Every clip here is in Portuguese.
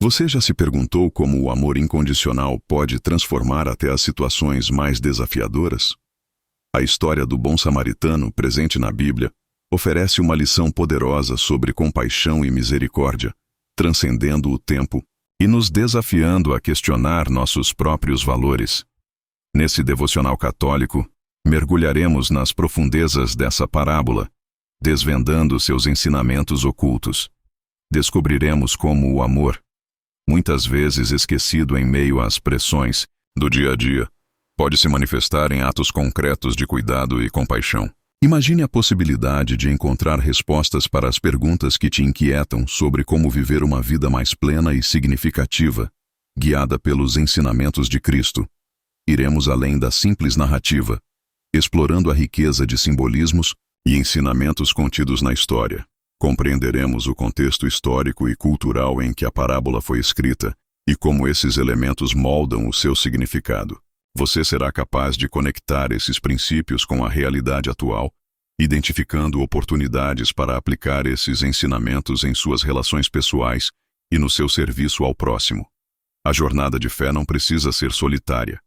Você já se perguntou como o amor incondicional pode transformar até as situações mais desafiadoras? A história do bom samaritano, presente na Bíblia, oferece uma lição poderosa sobre compaixão e misericórdia, transcendendo o tempo e nos desafiando a questionar nossos próprios valores. Nesse devocional católico, mergulharemos nas profundezas dessa parábola, desvendando seus ensinamentos ocultos. Descobriremos como o amor, muitas vezes esquecido em meio às pressões do dia a dia, pode se manifestar em atos concretos de cuidado e compaixão. Imagine a possibilidade de encontrar respostas para as perguntas que te inquietam sobre como viver uma vida mais plena e significativa, guiada pelos ensinamentos de Cristo. Iremos além da simples narrativa, explorando a riqueza de simbolismos e ensinamentos contidos na história. Compreenderemos o contexto histórico e cultural em que a parábola foi escrita e como esses elementos moldam o seu significado. Você será capaz de conectar esses princípios com a realidade atual, identificando oportunidades para aplicar esses ensinamentos em suas relações pessoais e no seu serviço ao próximo. A jornada de fé não precisa ser solitária.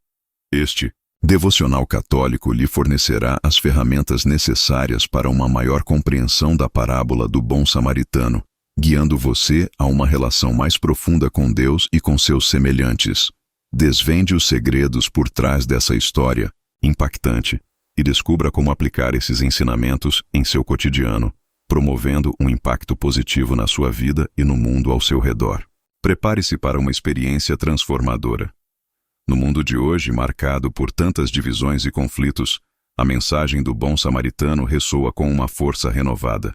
Este devocional católico lhe fornecerá as ferramentas necessárias para uma maior compreensão da parábola do bom samaritano, guiando você a uma relação mais profunda com Deus e com seus semelhantes. Desvende os segredos por trás dessa história impactante e descubra como aplicar esses ensinamentos em seu cotidiano, promovendo um impacto positivo na sua vida e no mundo ao seu redor. Prepare-se para uma experiência transformadora. No mundo de hoje, marcado por tantas divisões e conflitos, a mensagem do bom samaritano ressoa com uma força renovada.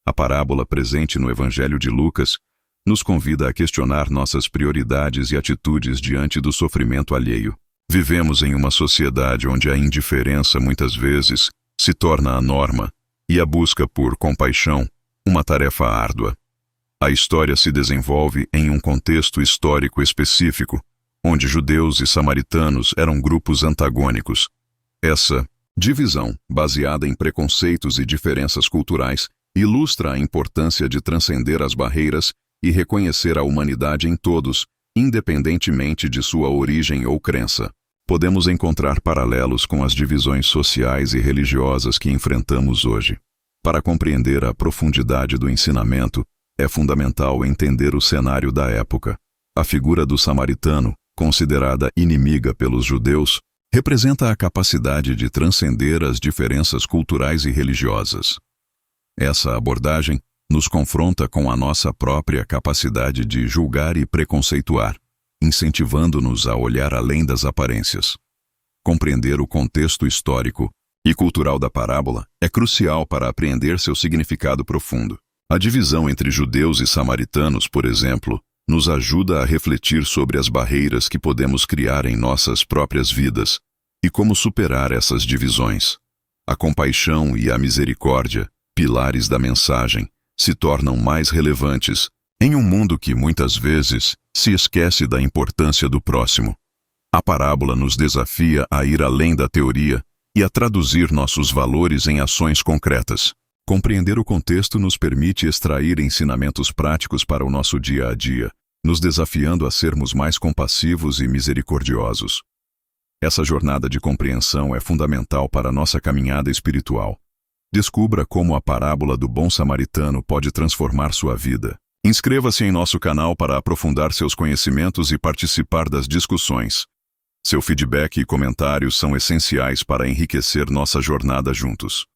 A parábola presente no Evangelho de Lucas nos convida a questionar nossas prioridades e atitudes diante do sofrimento alheio. Vivemos em uma sociedade onde a indiferença muitas vezes se torna a norma e a busca por compaixão uma tarefa árdua. A história se desenvolve em um contexto histórico específico, onde judeus e samaritanos eram grupos antagônicos. Essa divisão, baseada em preconceitos e diferenças culturais, ilustra a importância de transcender as barreiras e reconhecer a humanidade em todos, independentemente de sua origem ou crença. Podemos encontrar paralelos com as divisões sociais e religiosas que enfrentamos hoje. Para compreender a profundidade do ensinamento, é fundamental entender o cenário da época. A figura do samaritano, considerada inimiga pelos judeus, representa a capacidade de transcender as diferenças culturais e religiosas. Essa abordagem nos confronta com a nossa própria capacidade de julgar e preconceituar, incentivando-nos a olhar além das aparências. Compreender o contexto histórico e cultural da parábola é crucial para apreender seu significado profundo. A divisão entre judeus e samaritanos, por exemplo, nos ajuda a refletir sobre as barreiras que podemos criar em nossas próprias vidas e como superar essas divisões. A compaixão e a misericórdia, pilares da mensagem, se tornam mais relevantes em um mundo que muitas vezes se esquece da importância do próximo. A parábola nos desafia a ir além da teoria e a traduzir nossos valores em ações concretas. Compreender o contexto nos permite extrair ensinamentos práticos para o nosso dia a dia, nos desafiando a sermos mais compassivos e misericordiosos. Essa jornada de compreensão é fundamental para a nossa caminhada espiritual. Descubra como a parábola do bom samaritano pode transformar sua vida. Inscreva-se em nosso canal para aprofundar seus conhecimentos e participar das discussões. Seu feedback e comentários são essenciais para enriquecer nossa jornada juntos.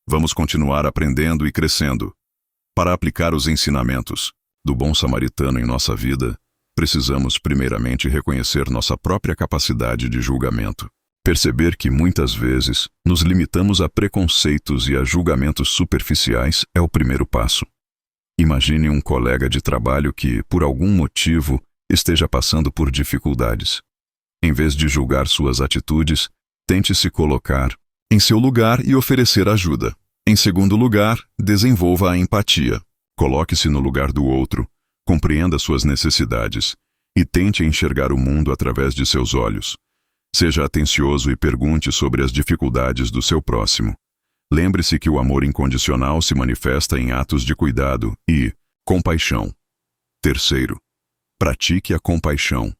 Vamos continuar aprendendo e crescendo. Para aplicar os ensinamentos do bom samaritano em nossa vida, precisamos primeiramente reconhecer nossa própria capacidade de julgamento. Perceber que muitas vezes nos limitamos a preconceitos e a julgamentos superficiais é o primeiro passo. Imagine um colega de trabalho que, por algum motivo, esteja passando por dificuldades. Em vez de julgar suas atitudes, tente se colocar em seu lugar e oferecer ajuda. Em segundo lugar, desenvolva a empatia. Coloque-se no lugar do outro, compreenda suas necessidades e tente enxergar o mundo através de seus olhos. Seja atencioso e pergunte sobre as dificuldades do seu próximo. Lembre-se que o amor incondicional se manifesta em atos de cuidado e compaixão. Terceiro, Pratique a compaixão.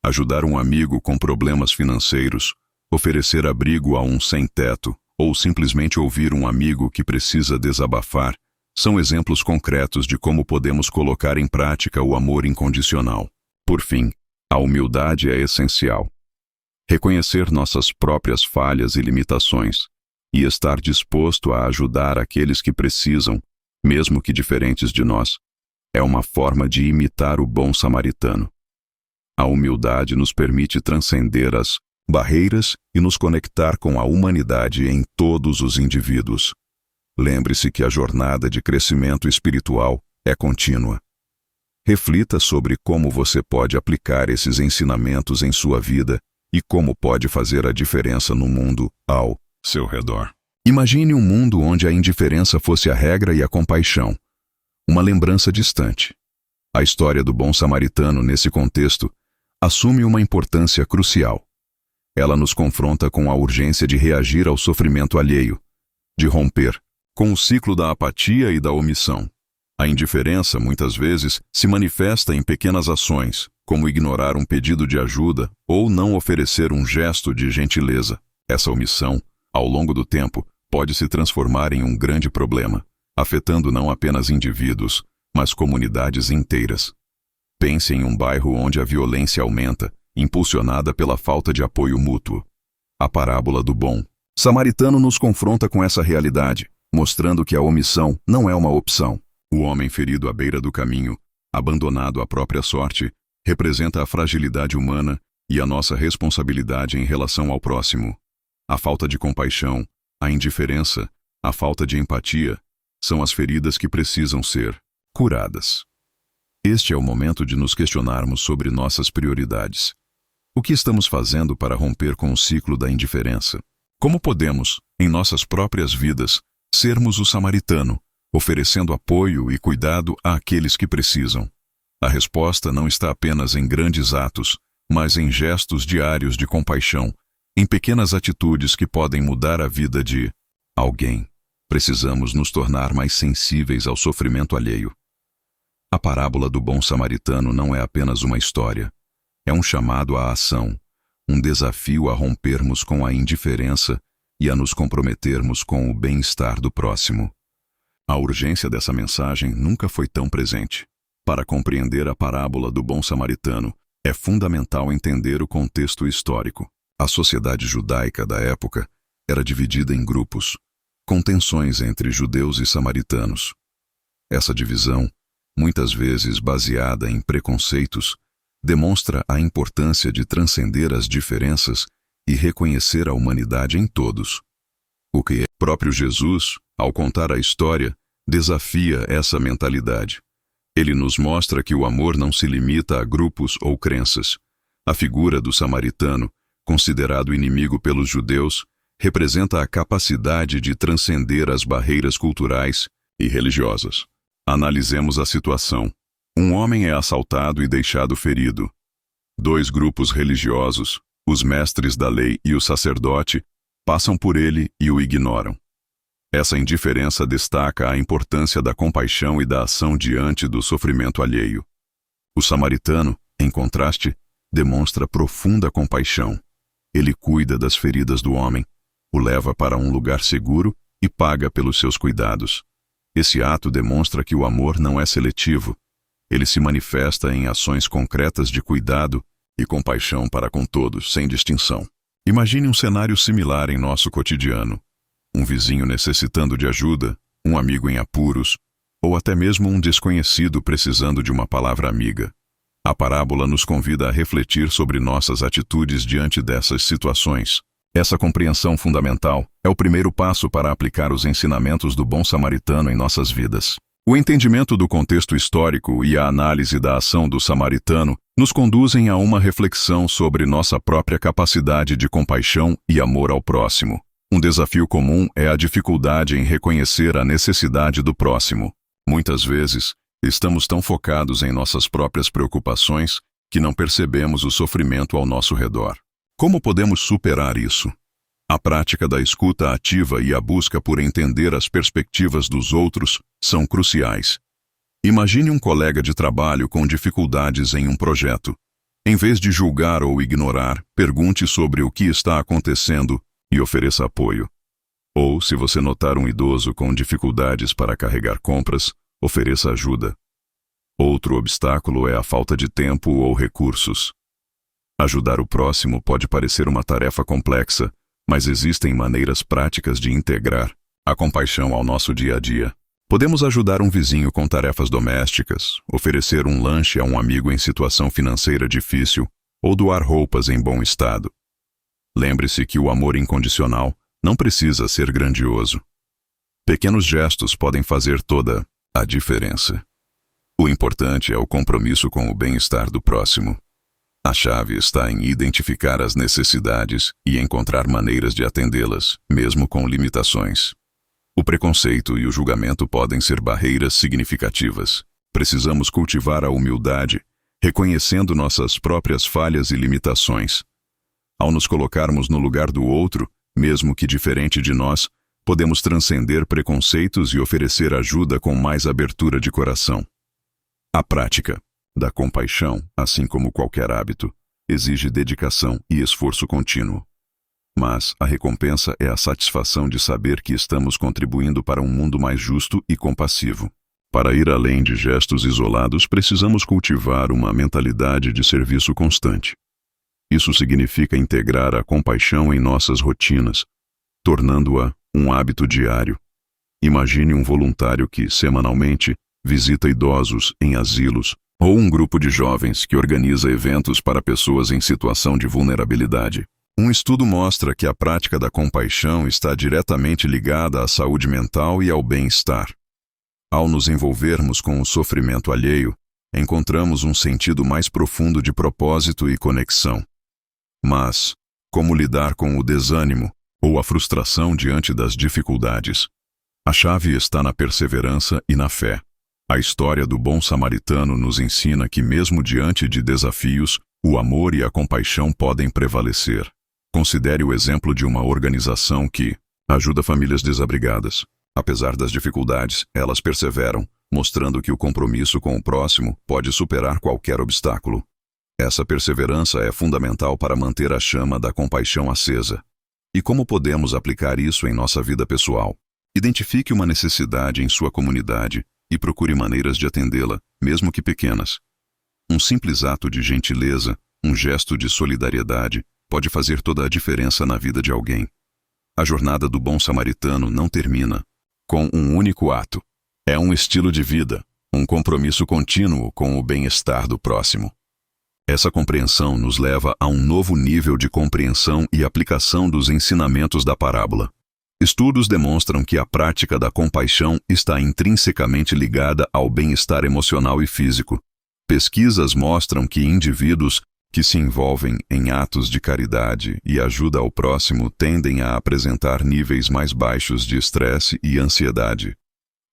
Ajudar um amigo com problemas financeiros, oferecer abrigo a um sem-teto ou simplesmente ouvir um amigo que precisa desabafar são exemplos concretos de como podemos colocar em prática o amor incondicional. Por fim, a humildade é essencial. Reconhecer nossas próprias falhas e limitações e estar disposto a ajudar aqueles que precisam, mesmo que diferentes de nós, é uma forma de imitar o bom samaritano. A humildade nos permite transcender as barreiras e nos conectar com a humanidade em todos os indivíduos. Lembre-se que a jornada de crescimento espiritual é contínua. Reflita sobre como você pode aplicar esses ensinamentos em sua vida e como pode fazer a diferença no mundo ao seu redor. Imagine um mundo onde a indiferença fosse a regra e a compaixão uma lembrança distante. A história do bom samaritano, nesse contexto, assume uma importância crucial. Ela nos confronta com a urgência de reagir ao sofrimento alheio, de romper com o ciclo da apatia e da omissão. A indiferença, muitas vezes, se manifesta em pequenas ações, como ignorar um pedido de ajuda ou não oferecer um gesto de gentileza. Essa omissão, ao longo do tempo, pode se transformar em um grande problema, afetando não apenas indivíduos, mas comunidades inteiras. Pense em um bairro onde a violência aumenta, impulsionada pela falta de apoio mútuo. A parábola do bom samaritano nos confronta com essa realidade, mostrando que a omissão não é uma opção. O homem ferido à beira do caminho, abandonado à própria sorte, representa a fragilidade humana e a nossa responsabilidade em relação ao próximo. A falta de compaixão, a indiferença, a falta de empatia, são as feridas que precisam ser curadas. Este é o momento de nos questionarmos sobre nossas prioridades. O que estamos fazendo para romper com o ciclo da indiferença? Como podemos, em nossas próprias vidas, sermos o samaritano, oferecendo apoio e cuidado àqueles que precisam? A resposta não está apenas em grandes atos, mas em gestos diários de compaixão, em pequenas atitudes que podem mudar a vida de alguém. Precisamos nos tornar mais sensíveis ao sofrimento alheio. A parábola do bom samaritano não é apenas uma história. É um chamado à ação, um desafio a rompermos com a indiferença e a nos comprometermos com o bem-estar do próximo. A urgência dessa mensagem nunca foi tão presente. Para compreender a parábola do bom samaritano, é fundamental entender o contexto histórico. A sociedade judaica da época era dividida em grupos, com tensões entre judeus e samaritanos. Essa divisão, muitas vezes baseada em preconceitos, demonstra a importância de transcender as diferenças e reconhecer a humanidade em todos. O que é próprio Jesus, ao contar a história, desafia essa mentalidade. Ele nos mostra que o amor não se limita a grupos ou crenças. A figura do samaritano, considerado inimigo pelos judeus, representa a capacidade de transcender as barreiras culturais e religiosas. Analisemos a situação. Um homem é assaltado e deixado ferido. Dois grupos religiosos, os mestres da lei e o sacerdote, passam por ele e o ignoram. Essa indiferença destaca a importância da compaixão e da ação diante do sofrimento alheio. O samaritano, em contraste, demonstra profunda compaixão. Ele cuida das feridas do homem, o leva para um lugar seguro e paga pelos seus cuidados. Esse ato demonstra que o amor não é seletivo. Ele se manifesta em ações concretas de cuidado e compaixão para com todos, sem distinção. Imagine um cenário similar em nosso cotidiano. Um vizinho necessitando de ajuda, um amigo em apuros, ou até mesmo um desconhecido precisando de uma palavra amiga. A parábola nos convida a refletir sobre nossas atitudes diante dessas situações. Essa compreensão fundamental é o primeiro passo para aplicar os ensinamentos do bom samaritano em nossas vidas. O entendimento do contexto histórico e a análise da ação do samaritano nos conduzem a uma reflexão sobre nossa própria capacidade de compaixão e amor ao próximo. Um desafio comum é a dificuldade em reconhecer a necessidade do próximo. Muitas vezes, estamos tão focados em nossas próprias preocupações que não percebemos o sofrimento ao nosso redor. Como podemos superar isso? A prática da escuta ativa e a busca por entender as perspectivas dos outros são cruciais. Imagine um colega de trabalho com dificuldades em um projeto. Em vez de julgar ou ignorar, pergunte sobre o que está acontecendo e ofereça apoio. Ou, se você notar um idoso com dificuldades para carregar compras, ofereça ajuda. Outro obstáculo é a falta de tempo ou recursos. Ajudar o próximo pode parecer uma tarefa complexa, mas existem maneiras práticas de integrar a compaixão ao nosso dia a dia. Podemos ajudar um vizinho com tarefas domésticas, oferecer um lanche a um amigo em situação financeira difícil ou doar roupas em bom estado. Lembre-se que o amor incondicional não precisa ser grandioso. Pequenos gestos podem fazer toda a diferença. O importante é o compromisso com o bem-estar do próximo. A chave está em identificar as necessidades e encontrar maneiras de atendê-las, mesmo com limitações. O preconceito e o julgamento podem ser barreiras significativas. Precisamos cultivar a humildade, reconhecendo nossas próprias falhas e limitações. Ao nos colocarmos no lugar do outro, mesmo que diferente de nós, podemos transcender preconceitos e oferecer ajuda com mais abertura de coração. A prática da compaixão, assim como qualquer hábito, exige dedicação e esforço contínuo. Mas a recompensa é a satisfação de saber que estamos contribuindo para um mundo mais justo e compassivo. Para ir além de gestos isolados, precisamos cultivar uma mentalidade de serviço constante. Isso significa integrar a compaixão em nossas rotinas, tornando-a um hábito diário. Imagine um voluntário que, semanalmente, visita idosos em asilos, ou um grupo de jovens que organiza eventos para pessoas em situação de vulnerabilidade. Um estudo mostra que a prática da compaixão está diretamente ligada à saúde mental e ao bem-estar. Ao nos envolvermos com o sofrimento alheio, encontramos um sentido mais profundo de propósito e conexão. Mas, como lidar com o desânimo ou a frustração diante das dificuldades? A chave está na perseverança e na fé. A história do bom samaritano nos ensina que, mesmo diante de desafios, o amor e a compaixão podem prevalecer. Considere o exemplo de uma organização que ajuda famílias desabrigadas. Apesar das dificuldades, elas perseveram, mostrando que o compromisso com o próximo pode superar qualquer obstáculo. Essa perseverança é fundamental para manter a chama da compaixão acesa. E como podemos aplicar isso em nossa vida pessoal? Identifique uma necessidade em sua comunidade e procure maneiras de atendê-la, mesmo que pequenas. Um simples ato de gentileza, um gesto de solidariedade, pode fazer toda a diferença na vida de alguém. A jornada do bom samaritano não termina com um único ato. É um estilo de vida, um compromisso contínuo com o bem-estar do próximo. Essa compreensão nos leva a um novo nível de compreensão e aplicação dos ensinamentos da parábola. Estudos demonstram que a prática da compaixão está intrinsecamente ligada ao bem-estar emocional e físico. Pesquisas mostram que indivíduos que se envolvem em atos de caridade e ajuda ao próximo tendem a apresentar níveis mais baixos de estresse e ansiedade.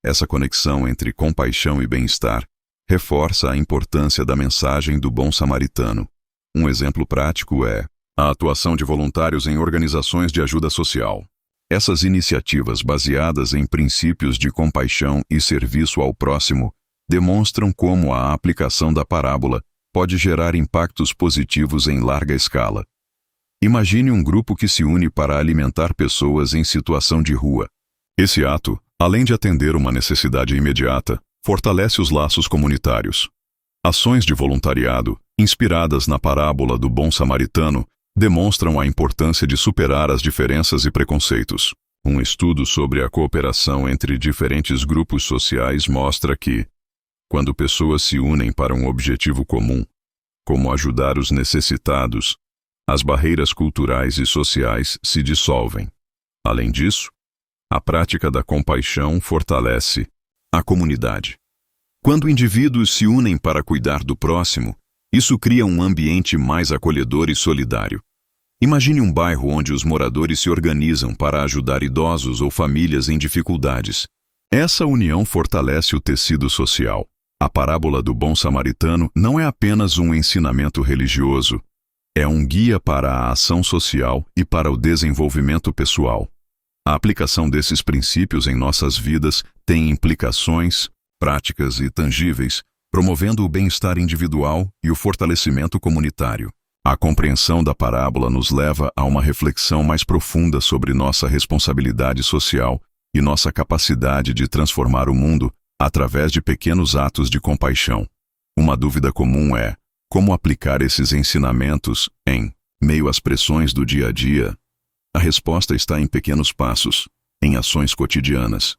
Essa conexão entre compaixão e bem-estar reforça a importância da mensagem do bom samaritano. Um exemplo prático é a atuação de voluntários em organizações de ajuda social. Essas iniciativas baseadas em princípios de compaixão e serviço ao próximo demonstram como a aplicação da parábola pode gerar impactos positivos em larga escala. Imagine um grupo que se une para alimentar pessoas em situação de rua. Esse ato, além de atender uma necessidade imediata, fortalece os laços comunitários. Ações de voluntariado, inspiradas na parábola do bom samaritano, demonstram a importância de superar as diferenças e preconceitos. Um estudo sobre a cooperação entre diferentes grupos sociais mostra que, quando pessoas se unem para um objetivo comum, como ajudar os necessitados, as barreiras culturais e sociais se dissolvem. Além disso, a prática da compaixão fortalece a comunidade. Quando indivíduos se unem para cuidar do próximo, isso cria um ambiente mais acolhedor e solidário. Imagine um bairro onde os moradores se organizam para ajudar idosos ou famílias em dificuldades. Essa união fortalece o tecido social. A parábola do bom samaritano não é apenas um ensinamento religioso, é um guia para a ação social e para o desenvolvimento pessoal. A aplicação desses princípios em nossas vidas tem implicações práticas e tangíveis, promovendo o bem-estar individual e o fortalecimento comunitário. A compreensão da parábola nos leva a uma reflexão mais profunda sobre nossa responsabilidade social e nossa capacidade de transformar o mundo através de pequenos atos de compaixão. Uma dúvida comum é: como aplicar esses ensinamentos em meio às pressões do dia a dia? A resposta está em pequenos passos, em ações cotidianas.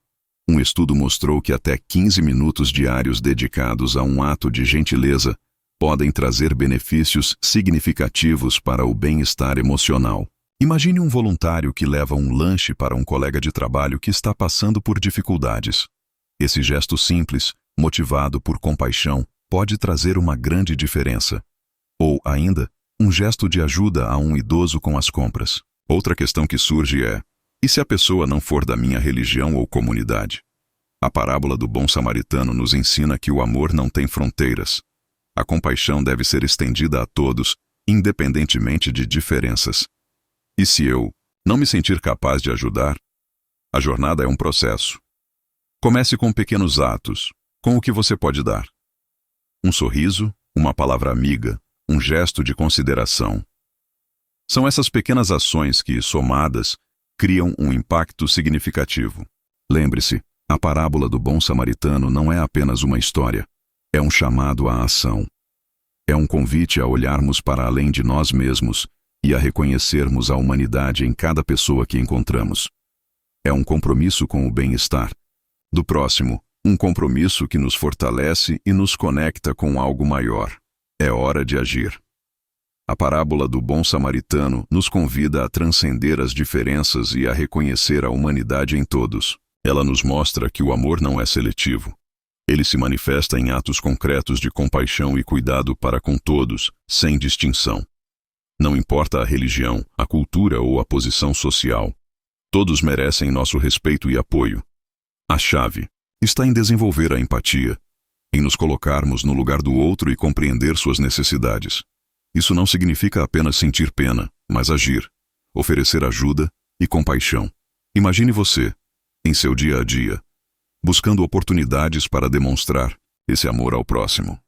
Um estudo mostrou que até 15 minutos diários dedicados a um ato de gentileza podem trazer benefícios significativos para o bem-estar emocional. Imagine um voluntário que leva um lanche para um colega de trabalho que está passando por dificuldades. Esse gesto simples, motivado por compaixão, pode trazer uma grande diferença. Ou, ainda, um gesto de ajuda a um idoso com as compras. Outra questão que surge é: e se a pessoa não for da minha religião ou comunidade? A parábola do bom samaritano nos ensina que o amor não tem fronteiras. A compaixão deve ser estendida a todos, independentemente de diferenças. E se eu não me sentir capaz de ajudar? A jornada é um processo. Comece com pequenos atos, com o que você pode dar. Um sorriso, uma palavra amiga, um gesto de consideração. São essas pequenas ações que, somadas, criam um impacto significativo. Lembre-se, a parábola do bom samaritano não é apenas uma história. É um chamado à ação. É um convite a olharmos para além de nós mesmos e a reconhecermos a humanidade em cada pessoa que encontramos. É um compromisso com o bem-estar do próximo, um compromisso que nos fortalece e nos conecta com algo maior. É hora de agir. A parábola do bom samaritano nos convida a transcender as diferenças e a reconhecer a humanidade em todos. Ela nos mostra que o amor não é seletivo. Ele se manifesta em atos concretos de compaixão e cuidado para com todos, sem distinção. Não importa a religião, a cultura ou a posição social. Todos merecem nosso respeito e apoio. A chave está em desenvolver a empatia, em nos colocarmos no lugar do outro e compreender suas necessidades. Isso não significa apenas sentir pena, mas agir, oferecer ajuda e compaixão. Imagine você, em seu dia a dia, buscando oportunidades para demonstrar esse amor ao próximo.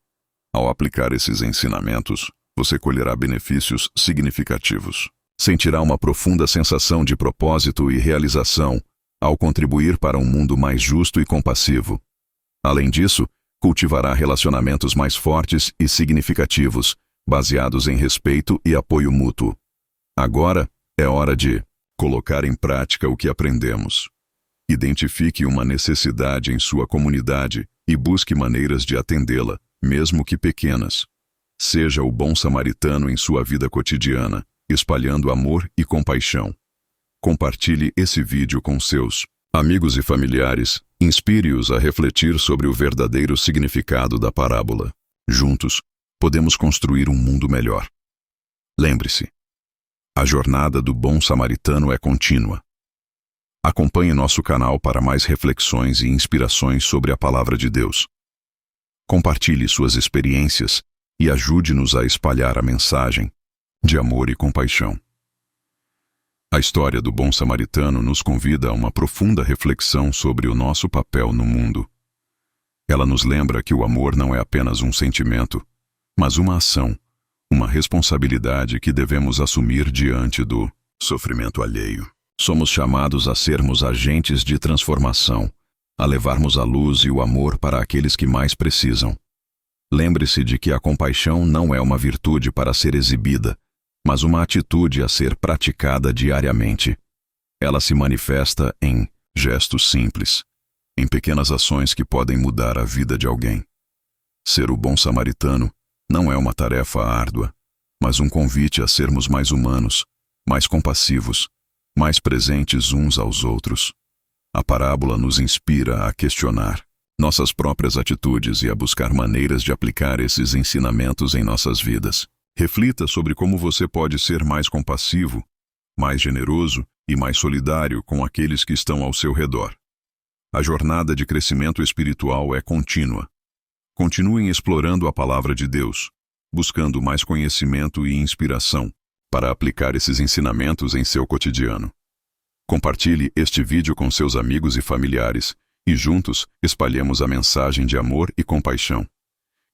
Ao aplicar esses ensinamentos, você colherá benefícios significativos. Sentirá uma profunda sensação de propósito e realização ao contribuir para um mundo mais justo e compassivo. Além disso, cultivará relacionamentos mais fortes e significativos, baseados em respeito e apoio mútuo. Agora é hora de colocar em prática o que aprendemos. Identifique uma necessidade em sua comunidade e busque maneiras de atendê-la, mesmo que pequenas. Seja o bom samaritano em sua vida cotidiana, espalhando amor e compaixão. Compartilhe esse vídeo com seus amigos e familiares, inspire-os a refletir sobre o verdadeiro significado da parábola. Juntos, podemos construir um mundo melhor. Lembre-se, a jornada do bom samaritano é contínua. Acompanhe nosso canal para mais reflexões e inspirações sobre a Palavra de Deus. Compartilhe suas experiências e ajude-nos a espalhar a mensagem de amor e compaixão. A história do bom samaritano nos convida a uma profunda reflexão sobre o nosso papel no mundo. Ela nos lembra que o amor não é apenas um sentimento, mas uma ação, uma responsabilidade que devemos assumir diante do sofrimento alheio. Somos chamados a sermos agentes de transformação, a levarmos a luz e o amor para aqueles que mais precisam. Lembre-se de que a compaixão não é uma virtude para ser exibida, mas uma atitude a ser praticada diariamente. Ela se manifesta em gestos simples, em pequenas ações que podem mudar a vida de alguém. Ser o bom samaritano não é uma tarefa árdua, mas um convite a sermos mais humanos, mais compassivos, mais presentes uns aos outros. A parábola nos inspira a questionar nossas próprias atitudes e a buscar maneiras de aplicar esses ensinamentos em nossas vidas. Reflita sobre como você pode ser mais compassivo, mais generoso e mais solidário com aqueles que estão ao seu redor. A jornada de crescimento espiritual é contínua. Continuem explorando a Palavra de Deus, buscando mais conhecimento e inspiração para aplicar esses ensinamentos em seu cotidiano. Compartilhe este vídeo com seus amigos e familiares e juntos espalhemos a mensagem de amor e compaixão.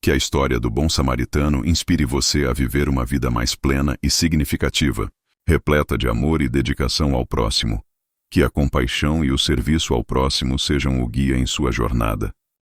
Que a história do bom samaritano inspire você a viver uma vida mais plena e significativa, repleta de amor e dedicação ao próximo. Que a compaixão e o serviço ao próximo sejam o guia em sua jornada.